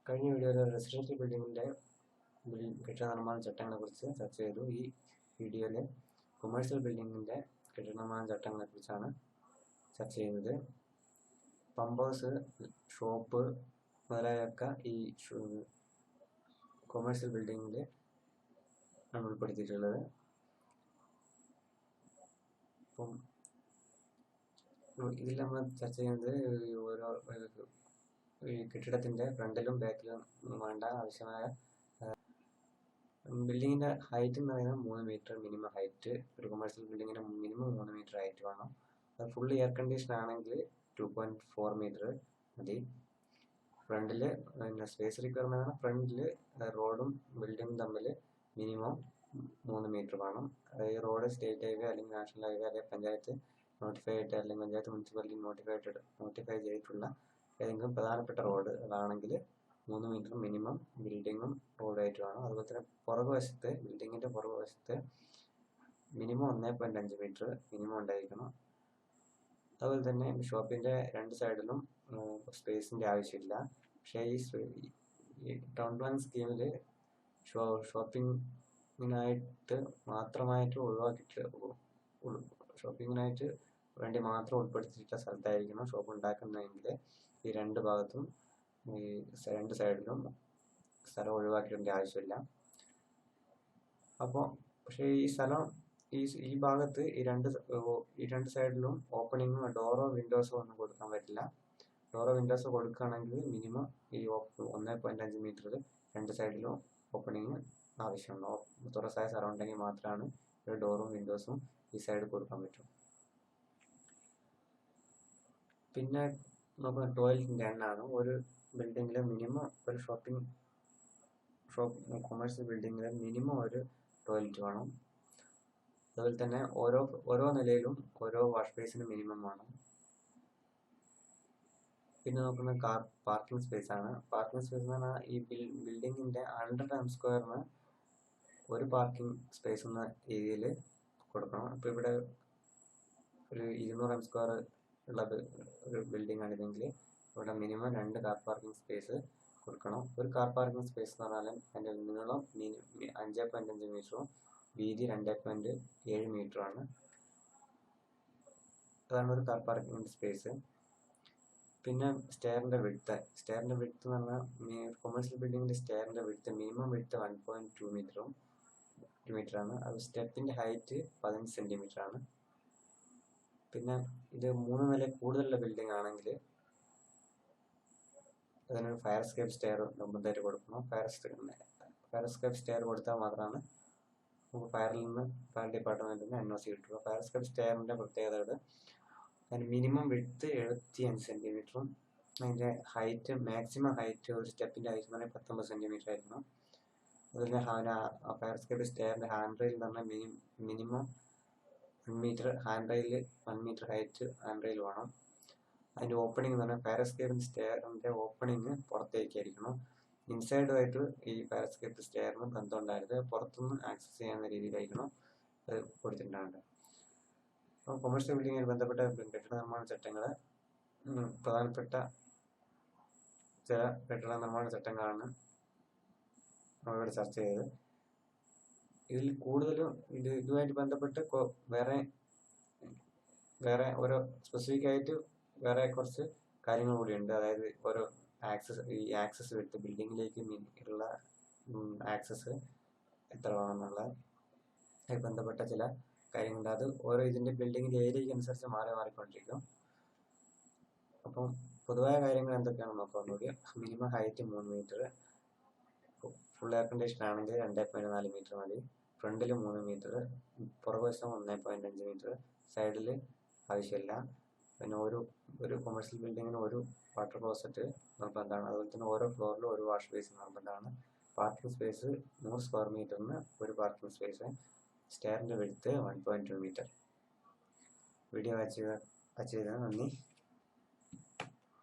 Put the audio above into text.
കഴിഞ്ഞ വീഡിയോയിൽ റെസിഡൻഷ്യൽ ബിൽഡിങ്ങിൻ്റെ കെട്ടിട നിർമ്മാണ ചട്ടങ്ങളെക്കുറിച്ച് ചർച്ച ചെയ്തു. ഈ വീഡിയോയിൽ കൊമേഴ്സ്യൽ ബിൽഡിങ്ങിൻ്റെ കെട്ടിട നിർമ്മാണ ചട്ടങ്ങളെക്കുറിച്ചാണ് ചർച്ച ചെയ്യുന്നത്. പമ്പേഴ്സ്, ഷോപ്പ് മുതലായൊക്കെ ഈ കൊമേഴ്സ്യൽ ബിൽഡിങ്ങിൽ ആണ് ഉൾപ്പെടുത്തിയിട്ടുള്ളത്. അപ്പം ഇതിൽ നമ്മൾ ചർച്ച ചെയ്യുന്നത് ഓരോ ഈ കെട്ടിടത്തിൻ്റെ ഫ്രണ്ടിലും ബാക്കിലും വേണ്ട ആവശ്യമായ ബിൽഡിങ്ങിൻ്റെ ഹൈറ്റ് എന്ന് പറയുന്നത് 3 മീറ്റർ മിനിമം ഹൈറ്റ്. ഒരു കൊമേഴ്സ്യൽ ബിൽഡിങ്ങിന് മിനിമം 3 മീറ്റർ ഹൈറ്റ് വേണം. അത് ഫുള്ളി എയർ കണ്ടീഷൻ ആണെങ്കിൽ 2.4 മീറ്റർ മതി. ഫ്രണ്ടിൽ പിന്നെ സ്പേസ് റിക്വയർമെന്റ് ഫ്രണ്ടിൽ റോഡും ബിൽഡിങ്ങും തമ്മിൽ മിനിമം 3 മീറ്റർ വേണം. അതായത് റോഡ് സ്റ്റേറ്റ് ഹൈവേ അല്ലെങ്കിൽ നാഷണൽ ഹൈവേ അല്ലെങ്കിൽ പഞ്ചായത്ത് നോട്ടിഫൈ ആയിട്ട് അല്ലെങ്കിൽ പഞ്ചായത്ത് മുനിസിപ്പാലിറ്റി നോട്ടിഫൈ ചെയ്തിട്ടുള്ള ഏതെങ്കിലും പ്രധാനപ്പെട്ട റോഡ് അതാണെങ്കിൽ 3 മീറ്റർ മിനിമം ബിൽഡിങ്ങും റോഡായിട്ട് വേണം. അതുപോലെ തന്നെ പുറകുവശത്ത് ബിൽഡിങ്ങിൻ്റെ പുറകുവശത്ത് മിനിമം 1.5 മീറ്റർ മിനിമം ഉണ്ടായിരിക്കണം. അതുപോലെ തന്നെ ഷോപ്പിൻ്റെ രണ്ട് സൈഡിലും സ്പേസിൻ്റെ ആവശ്യമില്ല. പക്ഷേ ഈ ടൗൺ പ്ലാൻ സ്കീമിൽ ഷോപ്പിങ്ങിനായിട്ട് മാത്രമായിട്ട് ഷോപ്പിങ്ങിനായിട്ട് വേണ്ടി മാത്രം ഉൾപ്പെടുത്തിയിട്ട സ്ഥലത്തായിരിക്കണം ഷോപ്പ് ഉണ്ടാക്കുന്നതെങ്കിൽ ഈ രണ്ട് ഭാഗത്തും ഈ രണ്ട് സൈഡിലും സ്ഥലം ഒഴിവാക്കേണ്ട ആവശ്യമില്ല. പക്ഷേ ഈ സ്ഥലം ഈ ഭാഗത്ത് ഈ രണ്ട് സൈഡിലും ഓപ്പണിങ്ങും ഡോറോ വിൻഡോസോ ഒന്നും കൊടുക്കാൻ പറ്റില്ല. ഡോറോ വിൻഡോസോ കൊടുക്കുകയാണെങ്കിൽ മിനിമം ഈ 1.5 മീറ്ററിൽ രണ്ട് സൈഡിലും ഓപ്പണിങ് ആവശ്യമുണ്ടോ. തുറസായ സ്ഥലം ഉണ്ടെങ്കിൽ മാത്രമാണ് ഒരു ഡോറും വിൻഡോസും ഈ സൈഡ് കൊടുക്കാൻ പറ്റും. പിന്നെ നോക്കുന്ന ടോയ്ലറ്റിൻ്റെ എണ്ണമാണ്. ഒരു ബിൽഡിങ്ങിൽ മിനിമം ഒരു കൊമേഴ്സ്യൽ ബിൽഡിങ്ങിൽ മിനിമം ഒരു ടോയ്ലറ്റ് വേണം. അതുപോലെ തന്നെ ഓരോ നിലയിലും ഓരോ വാഷ് ബേസിന് മിനിമം വേണം. പിന്നെ നോക്കുന്നത് പാർക്കിംഗ് സ്പേസ് ആണ്. പാർക്കിംഗ് സ്പേസ് എന്ന് പറഞ്ഞാൽ ഈ ബിൽഡിങ്ങിന്റെ 100 m² ഒരു പാർക്കിംഗ് സ്പേസ് എന്ന രീതിയിൽ കൊടുക്കണം. അപ്പോൾ ഇവിടെ ഒരു 200 m² ഉള്ള ഒരു ബിൽഡിംഗ് ആണെങ്കിൽ ഇവിടെ മിനിമം 2 കാർ പാർക്കിംഗ് സ്പേസ് കൊടുക്കണം. ഒരു കാർ പാർക്കിംഗ് സ്പേസ് എന്ന് പറഞ്ഞാൽ അതിൻ്റെ നീളം 5.5 മീറ്ററും വീതി 2.7 മീറ്ററുമാണ്. അതാണ് ഒരു കാർ പാർക്കിംഗ് സ്പേസ്. പിന്നെ സ്റ്റെയറിൻ്റെ വിഡ്ത്ത് എന്ന് പറഞ്ഞാൽ കൊമേഴ്സ്യൽ ബിൽഡിങ്ങിൻ്റെ സ്റ്റെയറിൻ്റെ വിഡ്ത്ത് മിനിമം വിഡ്ത്ത് 1.2 മീറ്ററാണ്. അത് സ്റ്റെപ്പിൻ്റെ ഹൈറ്റ് 15 സെൻറ്റിമീറ്റർ ആണ്. പിന്നെ ഇത് 3 നില കൂടുതലുള്ള ബിൽഡിംഗ് ആണെങ്കിൽ അതിനൊരു ഫയർ എസ്കേപ്പ് സ്റ്റെയർ നിർബന്ധമായിട്ട് കൊടുക്കണം. ഫയർ എസ്കേപ്പ് സ്റ്റെയർ കൊടുത്താൽ മാത്രമാണ് നമുക്ക് ഫയർ ഡിപ്പാർട്ട്മെന്റിൽ നിന്ന് NOC കിട്ടുക. ഫയർ എസ്കേപ്പ് സ്റ്റെയറിൻ്റെ പ്രത്യേകതകൾ അതിന് മിനിമം വിഡ്ത്ത് 75 സെൻറ്റിമീറ്ററും അതിൻ്റെ ഹൈറ്റ് മാക്സിമം ഹൈറ്റ് ഒരു സ്റ്റെപ്പിൻ്റെ ഹൈറ്റ് എന്ന് പറഞ്ഞാൽ 19 സെൻറ്റിമീറ്റർ ആയിരിക്കണം. അതുപോലെ ഫയർ എസ്കേപ്പ് സ്റ്റെയറിൻ്റെ ഹാൻഡ് റെയിൽ എന്ന് പറഞ്ഞാൽ minimum 1 metre hand rail 1 metre height hand rail വേണം. അതിൻ്റെ ഓപ്പണിംഗ് എന്ന് പറഞ്ഞാൽ ഫയർ എസ്കേപ്പ് സ്റ്റെയറിൻ്റെ ഓപ്പണിങ് പുറത്തേക്കായിരിക്കണം. ഇൻസൈഡുമായിട്ട് ഈ ഫയർ എസ്കേപ്പ് സ്റ്റെയറിന് ബന്ധം ഉണ്ടായത് പുറത്തുനിന്ന് ആക്സസ് ചെയ്യാവുന്ന രീതിയിലായിരിക്കണം അത് കൊടുത്തിട്ടുണ്ടാകേണ്ടത്. അപ്പോൾ കൊമേഴ്സ്യൽ ബിൽഡിങ്ങുമായി ബന്ധപ്പെട്ട കെട്ടിട നിർമ്മാണ ചട്ടങ്ങൾ പ്രധാനപ്പെട്ട ചില കെട്ടിട നിർമ്മാണ ചട്ടങ്ങളാണ് നമ്മളിവിടെ ചർച്ച ചെയ്തത്. ഇതിൽ കൂടുതലും ഇതുമായിട്ട് ബന്ധപ്പെട്ട് വേറെ ഓരോ സ്പെസിഫിക് ആയിട്ട് വേറെ കുറച്ച് കാര്യങ്ങൾ കൂടിയുണ്ട്. അതായത് ഓരോ ആക്സസ് വിട്ട് ബിൽഡിങ്ങിലേക്ക് ഉള്ള ആക്സസ് എത്ര വേണമെന്നുള്ള ബന്ധപ്പെട്ട ചില കാര്യങ്ങളുണ്ട്. അത് ഓരോ ഇതിൻ്റെ ബിൽഡിങ്ങിൻ്റെ ഏരിയയ്ക്ക് അനുസരിച്ച് മാറിക്കൊണ്ടിരിക്കും. അപ്പം പൊതുവായ കാര്യങ്ങൾ എന്തൊക്കെയാണെന്ന് നോക്കാൻ കൂടി minimum height 3 metre, full air condition ആണെങ്കിൽ 2.4 മീറ്റർ മതി. ഫ്രണ്ടിൽ 3 മീറ്റർ, പുറകുവശം 1.5 മീറ്റർ, സൈഡിൽ ആവശ്യമില്ല. പിന്നെ ഒരു കൊമേഴ്സ്യൽ ബിൽഡിങ്ങിന് ഒരു വാട്ടർ ക്ലോസറ്റ് നിർബന്ധമാണ്. അതുപോലെ തന്നെ ഓരോ ഫ്ലോറിലും ഒരു വാഷ് ബേസ് നിർബന്ധമാണ്. പാർക്കിംഗ് സ്പേസ് 100 സ്ക്വയർ മീറ്ററിന് ഒരു പാർക്കിംഗ് സ്പേസ്. സ്റ്റെയറിൻ്റെ വിഡ്ത്ത് 1.2 മീറ്റർ. വീഡിയോ വാച്ച് ചെയ്തതിന് നന്ദി.